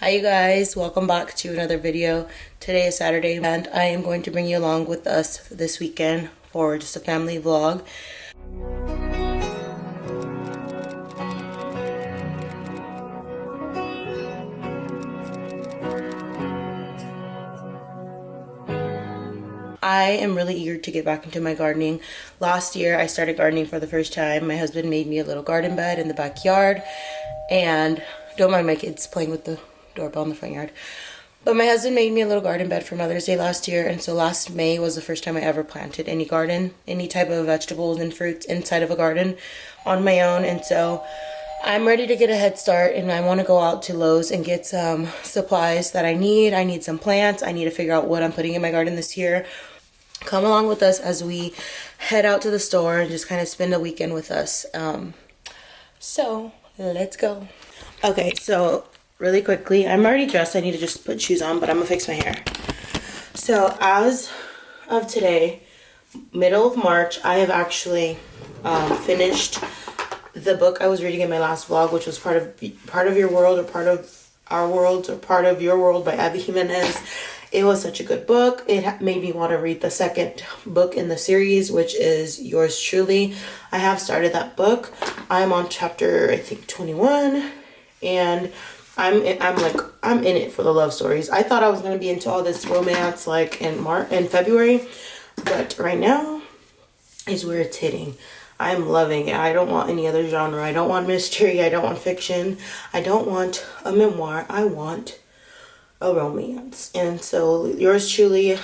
Hi you guys, welcome back to another video. Today is Saturday and I am going to bring you along with us this weekend for just a family vlog. I am really eager to get back into my gardening. Last year I started gardening for the first time. My husband made me a little garden bed in the backyard, and don't mind my kids playing with the doorbell in the front yard. But my husband made me a little garden bed for Mother's Day last year, and so last May was the first time I ever planted any garden, any type of vegetables and fruits inside of a garden on my own. And so I'm ready to get a head start, and I want to go out to Lowe's and get some supplies that I need. I need some plants. I need to figure out what I'm putting in my garden this year. Come along with us as we head out to the store and just kind of spend a weekend with us. So let's go. Okay, so really quickly, I'm already dressed. I need to just put shoes on, but I'm gonna fix my hair. So as of today, middle of March, I have actually finished the book I was reading in my last vlog, which was part of Your World, or Part of Our Worlds, or Part of Your World by Abby Jimenez. It was such a good book. It made me want to read the second book in the series, which is Yours Truly. I have started that book. I'm on chapter, I think, 21, and I'm in it for the love stories. I thought I was gonna be into all this romance like in February, but right now is where it's hitting. I'm loving it. I don't want any other genre. I don't want mystery. I don't want fiction. I don't want a memoir. I want a romance. And so Yours Truly, I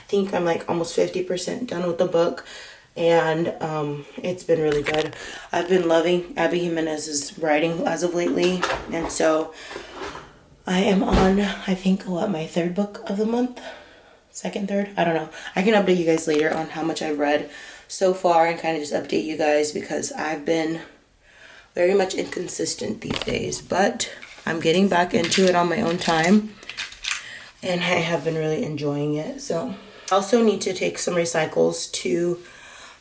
think I'm like almost 50% done with the book, and it's been really good. I've been loving Abby Jimenez's writing as of lately, and so I am on, I think, my third book of the month? Second, third? I don't know. I can update you guys later on how much I've read so far and kind of just update you guys, because I've been very much inconsistent these days, but I'm getting back into it on my own time, and I have been really enjoying it. So I also need to take some recycles to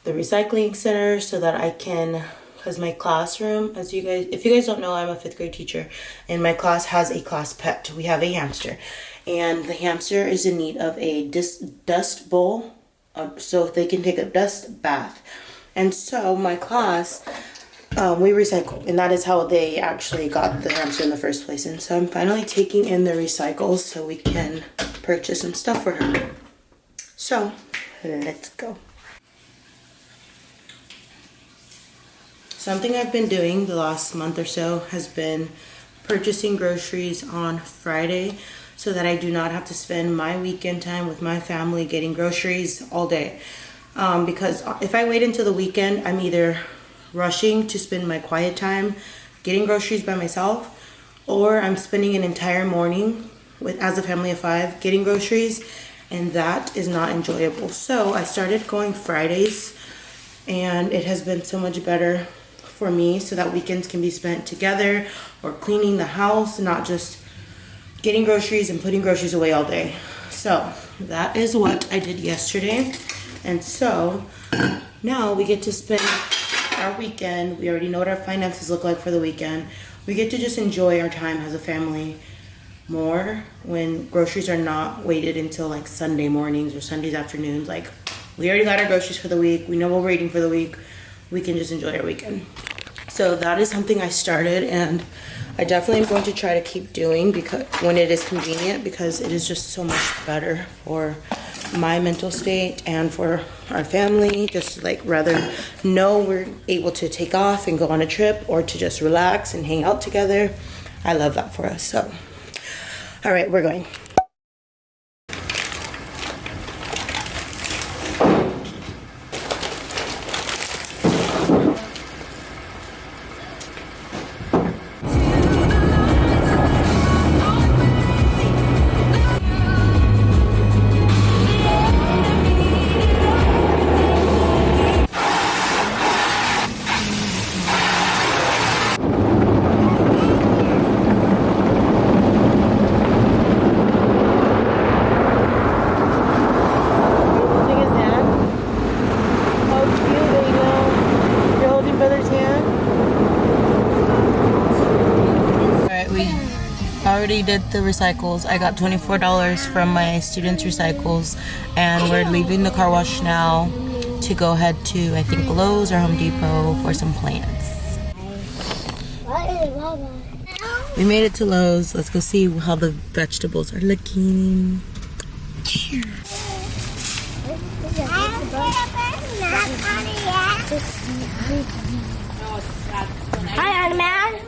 the recycling center so that I can, because my classroom, if you guys don't know, I'm a 5th grade teacher, and my class has a class pet. We have a hamster, and the hamster is in need of a dust bowl, so they can take a dust bath. And so my class, we recycle, and that is how they actually got the hamster in the first place. And so I'm finally taking in the recycles so we can purchase some stuff for her. So let's go. Something I've been doing the last month or so has been purchasing groceries on Friday so that I do not have to spend my weekend time with my family getting groceries all day. Because if I wait until the weekend, I'm either rushing to spend my quiet time getting groceries by myself, or I'm spending an entire morning as a family of 5 getting groceries, and that is not enjoyable. So I started going Fridays, and it has been so much better for me, so that weekends can be spent together or cleaning the house, not just getting groceries and putting groceries away all day. So that is what I did yesterday, and so now we get to spend our weekend. We already know what our finances look like for the weekend. We get to just enjoy our time as a family more when groceries are not waited until like Sunday mornings or Sundays afternoons. Like, we already got our groceries for the week. We know what we're eating for the week. We can just enjoy our weekend. So that is something I started, and I definitely am going to try to keep doing because when it is convenient, because it is just so much better for my mental state and for our family, just to like rather know we're able to take off and go on a trip, or to just relax and hang out together. I love that for us. So all right, we're going. did the recycles. I got $24 from my students' recycles, and we're leaving the car wash now to go head to, I think, Lowe's or Home Depot for some plants. We made it to Lowe's. Let's go see how the vegetables are looking. Hi, Anna.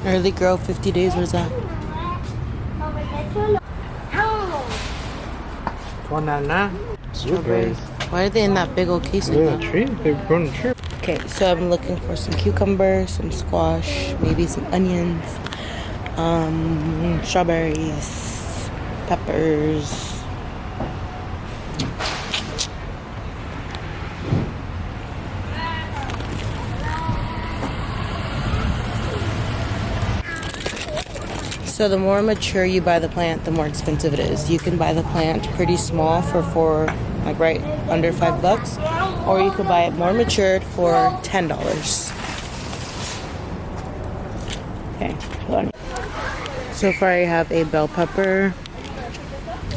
Early grow, 50 days. What is that? Strawberries. Why are they in that big old case like that? Tree? They're growing a tree. Okay, so I'm looking for some cucumbers, some squash, maybe some onions, strawberries, peppers. So the more mature you buy the plant, the more expensive it is. You can buy the plant pretty small for like right under $5, or you could buy it more matured for $10. Okay, hold on. So far I have a bell pepper,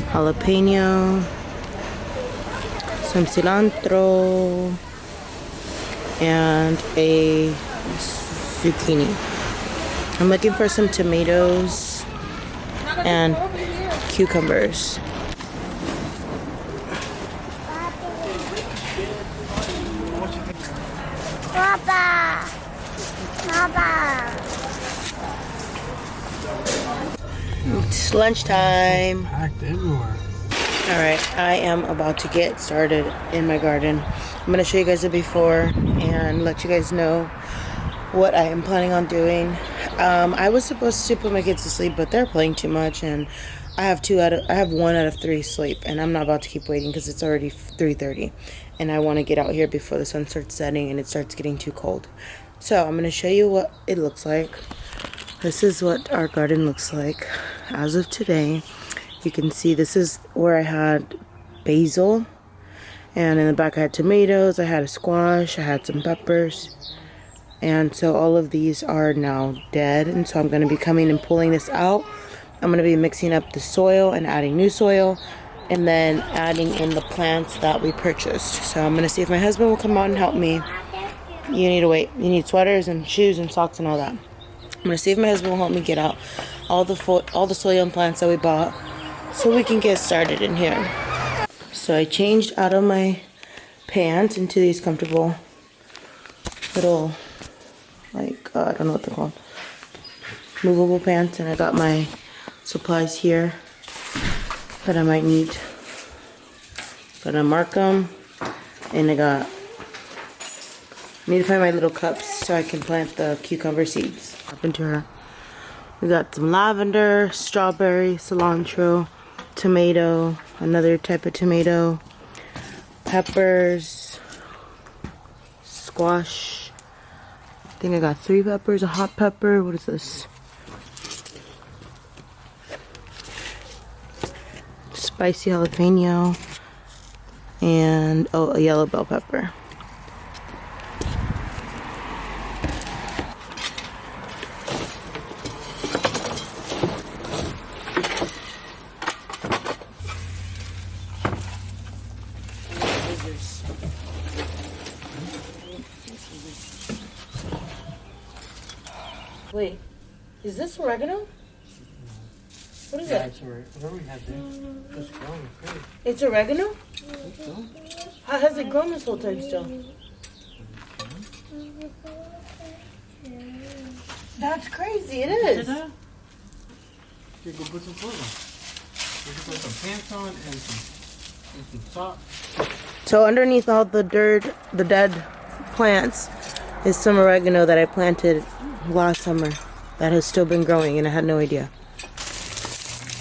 jalapeno, some cilantro, and a zucchini. I'm looking for some tomatoes and cucumbers. Papa. Papa. It's lunchtime. Packed everywhere. Alright, I am about to get started in my garden. I'm going to show you guys the before and let you guys know what I am planning on doing. I was supposed to put my kids to sleep, but they're playing too much, and I have 1 out of 3 sleep, and I'm not about to keep waiting because it's already 3:30, and I want to get out here before the sun starts setting and it starts getting too cold. So I'm going to show you what it looks like. This is what our garden looks like as of today. You can see this is where I had basil, and in the back I had tomatoes, I had a squash, I had some peppers. And so all of these are now dead, and so I'm going to be coming and pulling this out. I'm going to be mixing up the soil and adding new soil, and then adding in the plants that we purchased. So I'm going to see if my husband will come out and help me. You need to wait. You need sweaters and shoes and socks and all that. I'm going to see if my husband will help me get out all the soil and plants that we bought so we can get started in here. So I changed out of my pants into these comfortable little, like, I don't know what they're called, movable pants, and I got my supplies here that I might need. Gonna mark them, and I need to find my little cups so I can plant the cucumber seeds up into her. We got some lavender, strawberry, cilantro, tomato, another type of tomato, peppers, squash. I think I got 3 peppers, a hot pepper. What is this? Spicy jalapeno, and a yellow bell pepper. Wait, is this oregano? What is that? It's whatever we had there. Just growing. Great. It's oregano? How has it grown this whole time still? That's crazy, it is. Here, go put some clothes on. You can put some pants on and some socks. So underneath all the dirt, the dead plants, is some oregano that I planted last summer that has still been growing, and I had no idea.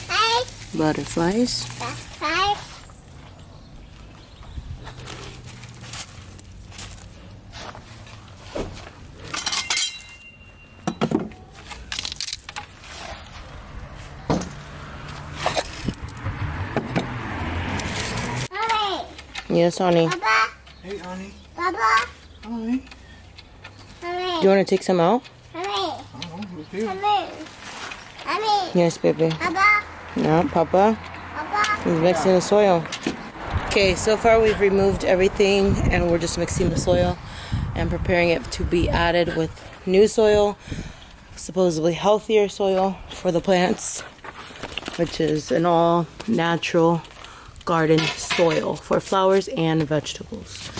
Hi. Butterflies. Hi. Hi. Yes, honey. Papa, Hey, Annie. Papa, Hi. Do you want to take some out? Mommy, Oh, look here. Mommy, Mommy, Yes, baby. Papa, No, Papa. Papa. He's mixing the soil. Okay, so far we've removed everything and we're just mixing the soil and preparing it to be added with new soil, supposedly healthier soil for the plants, which is an all natural garden soil for flowers and vegetables.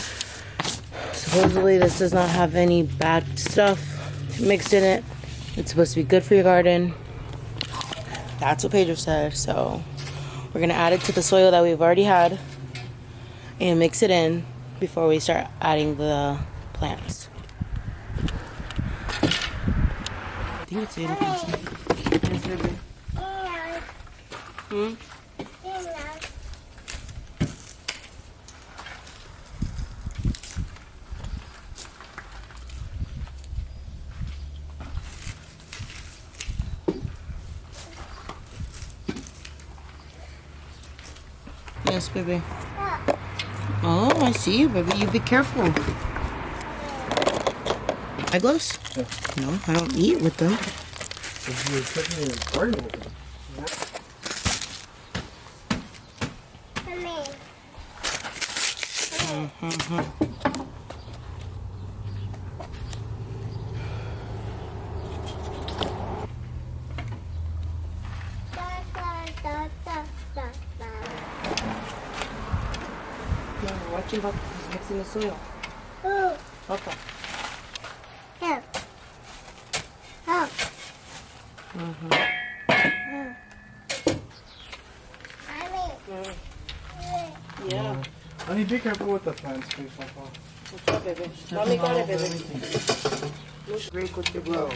Supposedly this does not have any bad stuff mixed in it. It's supposed to be good for your garden. That's what Pedro said. So we're gonna add it to the soil that we've already had and mix it in before we start adding the plants. I think it's 8 o'clock. Yes, baby. Hmm? Yes, baby. Oh, I see you, baby. You be careful. Eyeglass? Yeah. No, I don't eat with them. If you're cooking in the garden with them. No, watching Papa. He's mixing the soil. Papa. Help. Help. Mommy. Yeah. Honey, be careful with the plants, please, Papa. What's up, baby? Mommy got it, baby. Looks great with your blow.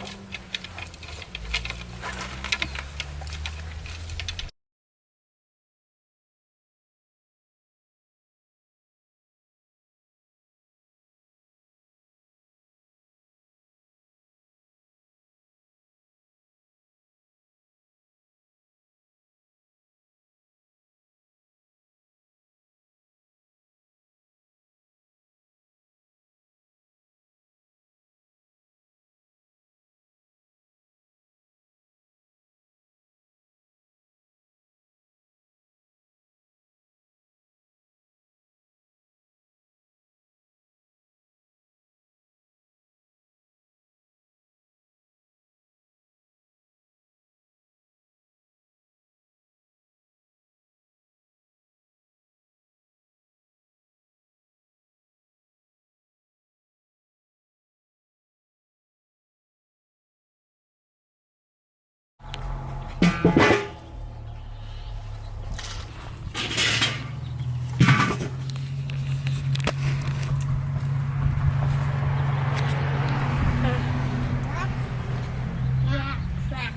Yeah, crap.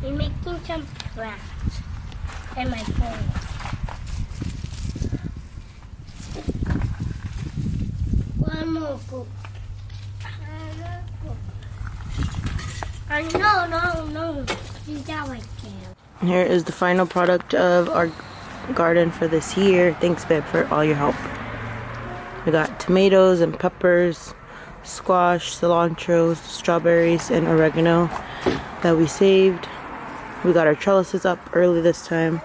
You're making some cracks in my phone. One more book. No. You got my can. Here is the final product of our garden for this year. Thanks, babe, for all your help. We got tomatoes and peppers, squash, cilantro, strawberries, and oregano that we saved. We got our trellises up early this time,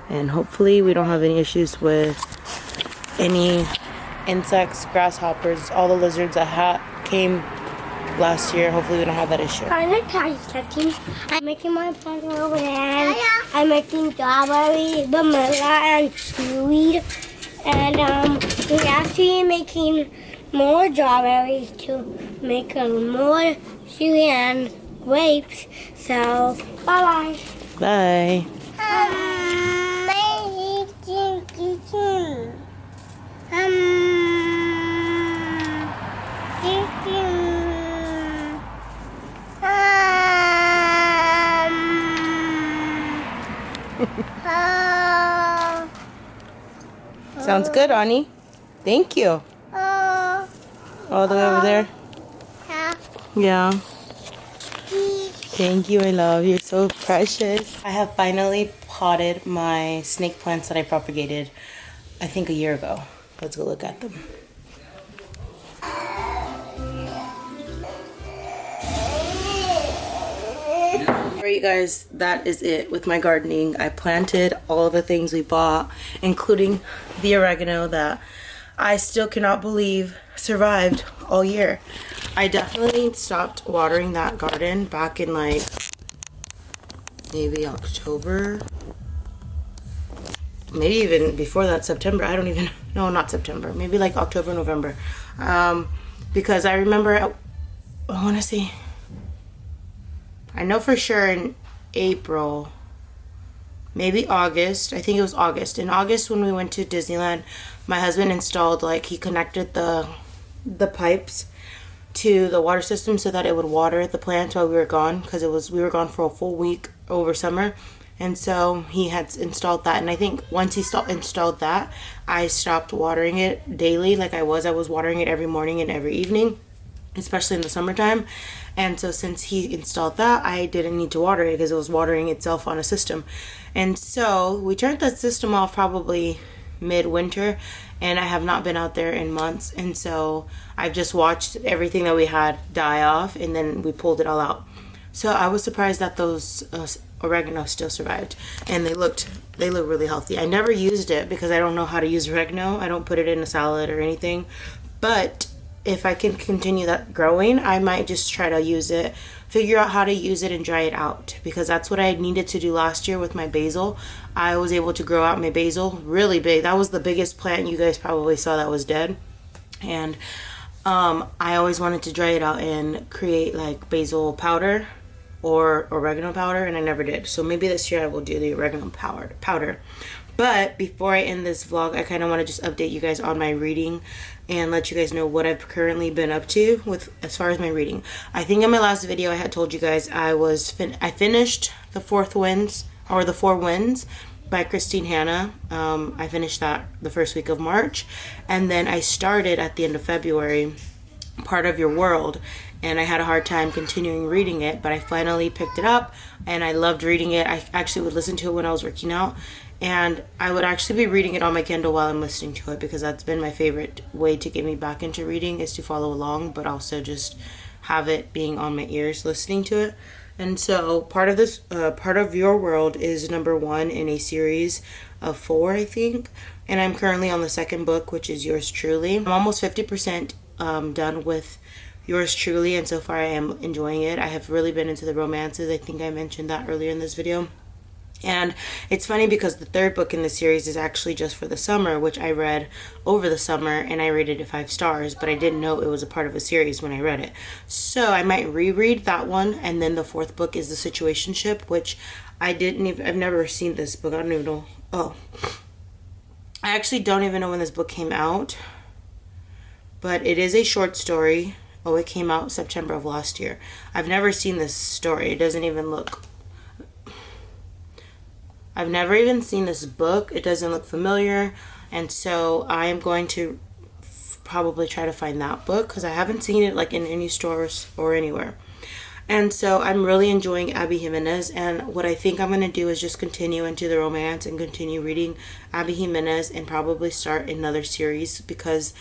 and hopefully we don't have any issues with any insects, grasshoppers, all the lizards that came last year. Hopefully we don't have that issue. I'm gonna try something. I'm making my plant over there. I'm making strawberry, vanilla, and sweet. And we're actually making more strawberries to make more sweet and grapes. So bye bye. Bye. Sounds good, Ani. Thank you. All the way over there? Yeah. Thank you, my love. You're so precious. I have finally potted my snake plants that I propagated, I think, a year ago. Let's go look at them. Alright, you guys, that is it with my gardening. I planted all the things we bought, including the oregano that I still cannot believe survived all year. I definitely stopped watering that garden back in like maybe October, maybe even before that, September. I don't even know, not September, maybe like October, November, because I remember, I want to say, I know for sure in April, maybe August, I think it was August. In August when we went to Disneyland, my husband installed, like, he connected the pipes to the water system so that it would water the plants while we were gone, because we were gone for a full week over summer. And so he had installed that, and I think once he installed that, I stopped watering it daily like I was watering it every morning and every evening, especially in the summertime. And so since he installed that, I didn't need to water it because it was watering itself on a system. And so we turned that system off probably midwinter, and I have not been out there in months. And so I've just watched everything that we had die off, and then we pulled it all out. So I was surprised that those oregano still survived, and they look really healthy. I never used it because I don't know how to use oregano. I don't put it in a salad or anything, but if I can continue that growing, I might just try to use it, figure out how to use it and dry it out, because that's what I needed to do last year with my basil. I was able to grow out my basil really big. That was the biggest plant you guys probably saw that was dead. And I always wanted to dry it out and create like basil powder or oregano powder, and I never did. So maybe this year I will do the oregano powder. But before I end this vlog, I kind of want to just update you guys on my reading and let you guys know what I've currently been up to with as far as my reading. I think in my last video I had told you guys I finished The Four Winds by Christine Hanna. I finished that the first week of March, and then I started at the end of February Part of Your World, and I had a hard time continuing reading it, but I finally picked it up and I loved reading it. I actually would listen to it when I was working out, and I would actually be reading it on my Kindle while I'm listening to it, because that's been my favorite way to get me back into reading, is to follow along, but also just have it being on my ears listening to it. And so Part of Your World is number 1 in a series of 4, I think, and I'm currently on the second book, which is Yours Truly. I'm almost 50% done with Yours Truly, and so far I am enjoying it. I have really been into the romances. I think I mentioned that earlier in this video. And it's funny because the third book in the series is actually just for the summer, which I read over the summer, and I rated it 5 stars, but I didn't know it was a part of a series when I read it. So I might reread that one, and then the 4th book is The Situationship, which I've never seen this book. I don't even know. Oh, I actually don't even know when this book came out, but it is a short story. Oh, it came out September of last year. I've never seen this story. It doesn't even look... I've never even seen this book. It doesn't look familiar, and so I am going to probably try to find that book, because I haven't seen it like in any stores or anywhere. And so I'm really enjoying Abby Jimenez, and what I think I'm going to do is just continue into the romance and continue reading Abby Jimenez, and probably start another series, because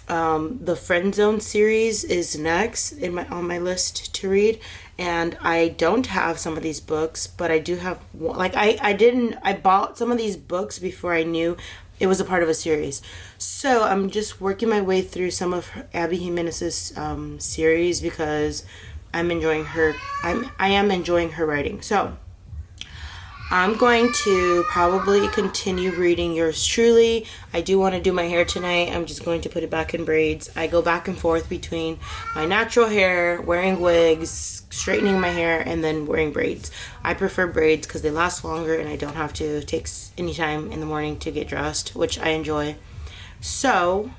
the Friend Zone series is next on my list to read, and I don't have some of these books, but I do have, like, I bought some of these books before I knew it was a part of a series. So I'm just working my way through some of Abby Jimenez's series, because I'm enjoying her. I am enjoying her writing. So I'm going to probably continue reading Yours Truly. I do want to do my hair tonight. I'm just going to put it back in braids. I go back and forth between my natural hair, wearing wigs, straightening my hair, and then wearing braids. I prefer braids because they last longer and I don't have to take any time in the morning to get dressed, which I enjoy. So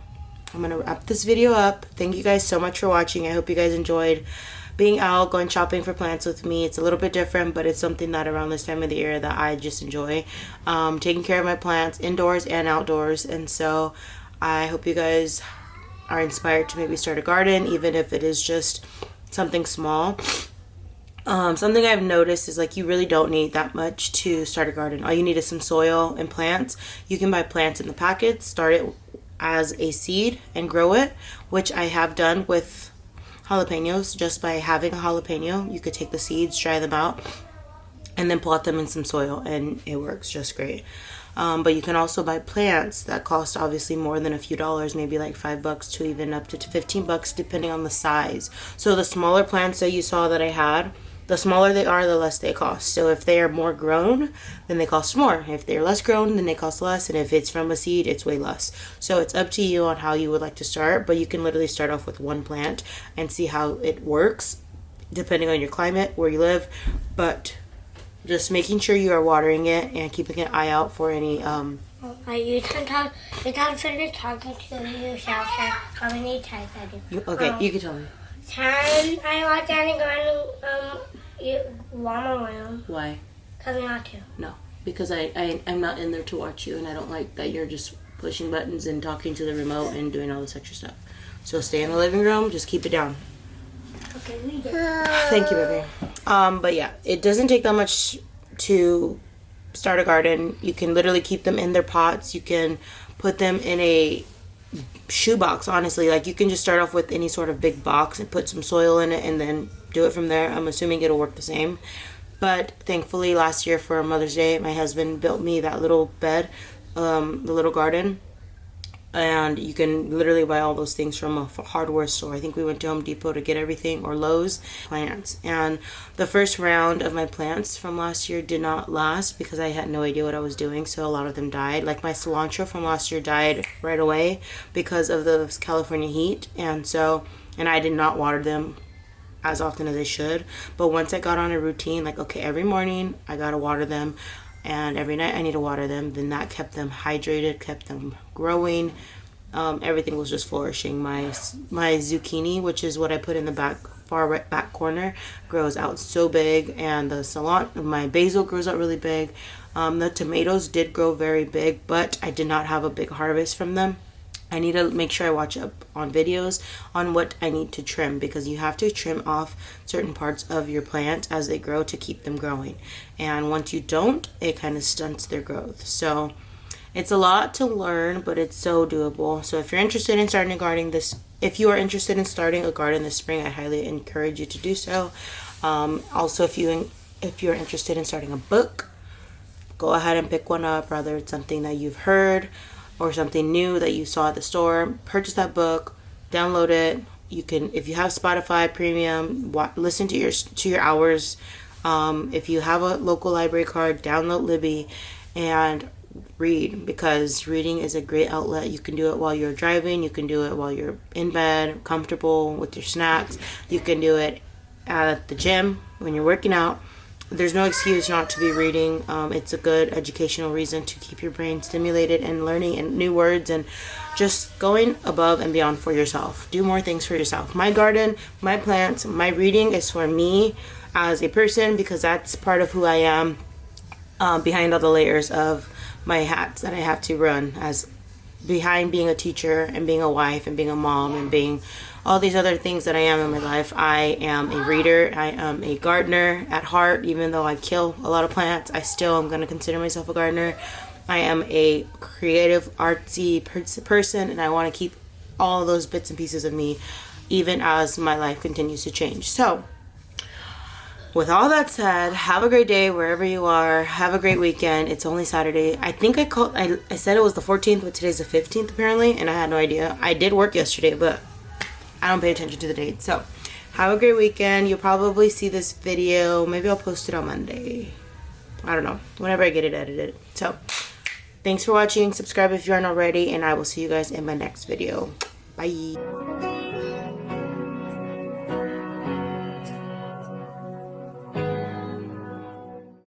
I'm going to wrap this video up. Thank you guys so much for watching. I hope you guys enjoyed being out, going shopping for plants with me. It's a little bit different, but it's something that around this time of the year that I just enjoy. Taking care of my plants indoors and outdoors. And so I hope you guys are inspired to maybe start a garden, even if it is just something small. Something I've noticed is, like, you really don't need that much to start a garden. All you need is some soil and plants. You can buy plants in the packets, start it as a seed and grow it, which I have done with jalapenos. Just by having a jalapeno, you could take the seeds, dry them out, and then plot them in some soil, and it works just great. But you can also buy plants that cost obviously more than a few dollars, maybe like $5 to even up to $15 depending on the size. So the smaller plants that you saw that I had, the smaller they are, the less they cost. So if they are more grown, then they cost more. If they're less grown, then they cost less. And if it's from a seed, it's way less. So it's up to you on how you would like to start, but you can literally start off with one plant and see how it works depending on your climate, where you live. But just making sure you are watering it and keeping an eye out for any You can finish talking to yourself and how many times I do. okay, you can tell me. Can I watch Danny go in warm room? Why? Because we not to. No, because I'm not in there to watch you, and I don't like that you're just pushing buttons and talking to the remote and doing all this extra stuff. So stay in the living room, just keep it down. Okay, we did. Thank you, baby. But yeah, it doesn't take that much to start a garden. You can literally keep them in their pots. You can put them in a shoebox, honestly. Like, you can just start off with any sort of big box and put some soil in it and then do it from there. I'm assuming it'll work the same. But thankfully, last year for Mother's Day, my husband built me that little bed, the little garden. And you can literally buy all those things from a hardware store. I think we went to Home Depot to get everything, or Lowe's. Plants. And the first round of my plants from last year did not last because I had no idea what I was doing. So a lot of them died. Like my cilantro from last year died right away because of the California heat. And I did not water them as often as I should. But once I got on a routine, like, okay, every morning I gotta water them, and every night I need to water them, then that kept them hydrated, kept them growing. Everything was just flourishing. My zucchini, which is what I put in the far right back corner, grows out so big, and my basil grows out really big. The tomatoes did grow very big, but I did not have a big harvest from them. I need to make sure I watch up on videos on what I need to trim, because you have to trim off certain parts of your plant as they grow to keep them growing. And once you don't, it kind of stunts their growth. So it's a lot to learn, but it's so doable. So if you're interested in starting a garden if you are interested in starting a garden this spring, I highly encourage you to do so. Also, if you're interested in starting a book, go ahead and pick one up, whether it's something that you've heard or something new that you saw at the store. Purchase that book, download it. You can, if you have Spotify Premium, listen to your hours. If you have a local library card, download Libby and read, because reading is a great outlet. You can do it while you're driving. You can do it while you're in bed, comfortable with your snacks. You can do it at the gym when you're working out. There's no excuse not to be reading. It's a good educational reason to keep your brain stimulated and learning and new words and just going above and beyond for yourself. Do more things for yourself. My garden, my plants, my reading is for me as a person, because that's part of who I am, behind all the layers of my hats that I have to run, as behind being a teacher and being a wife and being a mom and being all these other things that I am in my life. I am a reader. I am a gardener at heart. Even though I kill a lot of plants, I still am going to consider myself a gardener. I am a creative, artsy person, and I want to keep all those bits and pieces of me even as my life continues to change. So with all that said, have a great day wherever you are. Have a great weekend. It's only Saturday. I think I said it was the 14th, but today's the 15th apparently, and I had no idea. I did work yesterday, but I don't pay attention to the date. So have a great weekend. You'll probably see this video. Maybe I'll post it on Monday. I don't know. Whenever I get it edited. So thanks for watching. Subscribe if you aren't already, and I will see you guys in my next video. Bye.